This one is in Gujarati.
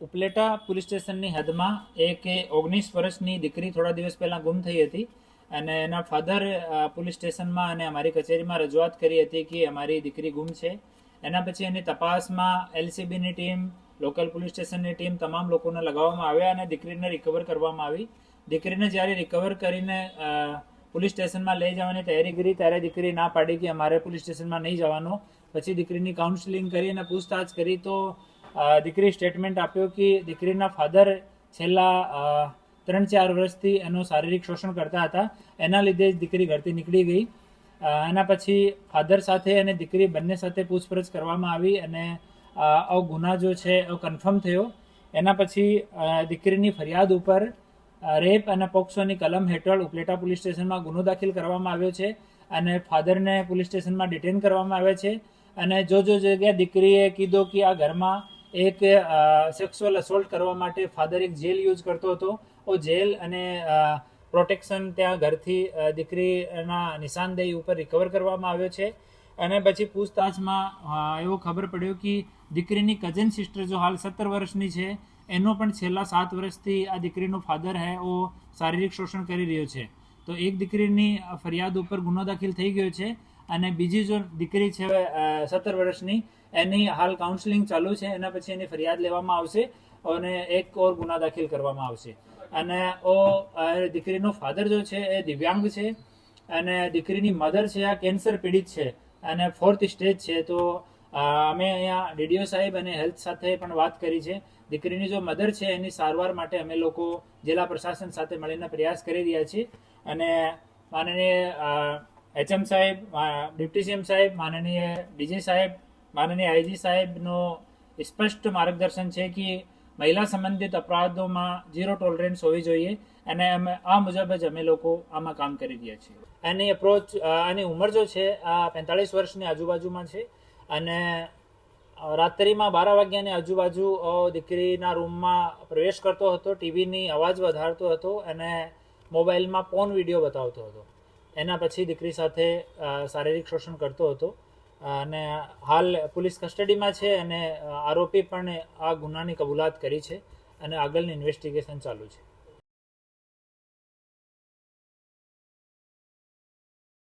ઉપલેટા પોલીસ સ્ટેશનની હદમાં એક 19 વર્ષની દીકરી થોડા દિવસ પહેલા ગુમ થઈ હતી અને એના ફાધર પોલીસ સ્ટેશનમાં અને અમારી કચેરીમાં રજૂઆત કરી હતી કે અમારી દીકરી ગુમ છે. એના પછી એની તપાસમાં એલસીબીની ટીમ, લોકલ પોલીસ સ્ટેશનની ટીમ, તમામ લોકોને લગાવવામાં આવ્યા અને દીકરીને રિકવર કરવામાં આવી. દીકરીને જ્યારે રિકવર કરીને પોલીસ સ્ટેશનમાં લઈ જવાની તૈયારી કરી ત્યારે દીકરી ના પાડી કે અમારે પોલીસ સ્ટેશનમાં નહીં જવાનો. પછી દીકરીની કાઉન્સેલિંગ કરી અને પૂછતાછ કરી તો દીકરી સ્ટેટમેન્ટ આપ્યો કે દીકરીના ફાધર છેલ્લા 3-4 વર્ષથી એનું શારીરિક શોષણ કરતા હતા, એના લીધે જ દીકરી ઘરથી નીકળી ગઈ. એના પછી ફાધર સાથે અને દીકરી બંને સાથે પૂછપરછ કરવામાં આવી અને આ ગુના જો છે એ કન્ફર્મ થયો. એના પછી દીકરીની ફરિયાદ ઉપર રેપ અને પોક્સોની કલમ હેઠળ ઉપલેટા પોલીસ સ્ટેશનમાં ગુનો દાખલ કરવામાં આવ્યો છે અને ફાધરને પોલીસ સ્ટેશનમાં ડિટેન કરવામાં આવ્યા છે. અને જો જગ્યાએ દીકરીએ કીધું કે આ ઘરમાં એક સેક્સ્યુઅલ અસોલ્ટ કરવા માટે ફાધર એક જેલ યુઝ કરતો હતો, ઓ જેલ અને પ્રોટેક્શન ત્યાં ઘરથી દીકરીના નિશાનદેહી ઉપર રિકવર કરવામાં આવ્યો છે. અને પછી પૂછતાછમાં એવો ખબર પડ્યો કે દીકરીની કઝન સિસ્ટર જો હાલ 17 વર્ષની છે, એનો પણ છેલ્લા 7 વર્ષથી આ દીકરીનો ફાધર હે ઓ શારીરિક શોષણ કરી રહ્યો છે. તો એક દીકરીની ફરિયાદ ઉપર ગુનો દાખલ થઈ ગયો છે અને બીજી જો દીકરી છે 17 વર્ષની, એની હાલ કાઉન્સેલિંગ ચાલુ છે. એના પછી એની ફરિયાદ લેવામાં આવશે અને એક ઓર ગુના દાખલ કરવામાં આવશે. અને દીકરીનો ફાધર જો છે એ દિવ્યાંગ છે અને દીકરીની મધર છે આ કેન્સર પીડિત છે અને 4th સ્ટેજ છે. તો અમે અહીંયા ડીડીઓ સાહેબ અને હેલ્થ સાથે પણ વાત કરી છે. દીકરીની જો મધર છે એની સારવાર માટે અમે લોકો જિલ્લા પ્રશાસન સાથે મળીને પ્રયાસ કરી રહ્યા છીએ અને માનનીય એચએમ સાહેબ, ડિપ્ટી સીએમ સાહેબ, માનનીય ડીજી સાહેબ, માનનીય આઈજી સાહેબનો સ્પષ્ટ માર્ગદર્શન છે કે મહિલા સંબંધિત અપરાધોમાં 0 ટોલરન્સ હોવી જોઈએ અને આ મુજબ જ અમે લોકો આમાં કામ કરી રહ્યા છીએ. એની એપ્રોચ, આની ઉંમર જો છે આ 45 વર્ષની આજુબાજુમાં છે અને રાત્રિમાં 12 વાગ્યાની આજુબાજુ દીકરીના રૂમમાં પ્રવેશ કરતો હતો, ટીવીની અવાજ વધારતો હતો અને મોબાઈલમાં પોર્ન વિડીયો બતાવતો હતો. એના પછી દીકરી સાથે શારીરિક શોષણ કરતો હતો અને હાલ પોલીસ કસ્ટડીમાં છે અને આરોપી પણ આ ગુનાની કબૂલાત કરી છે અને આગળની ઇન્વેસ્ટિગેશન ચાલુ છે.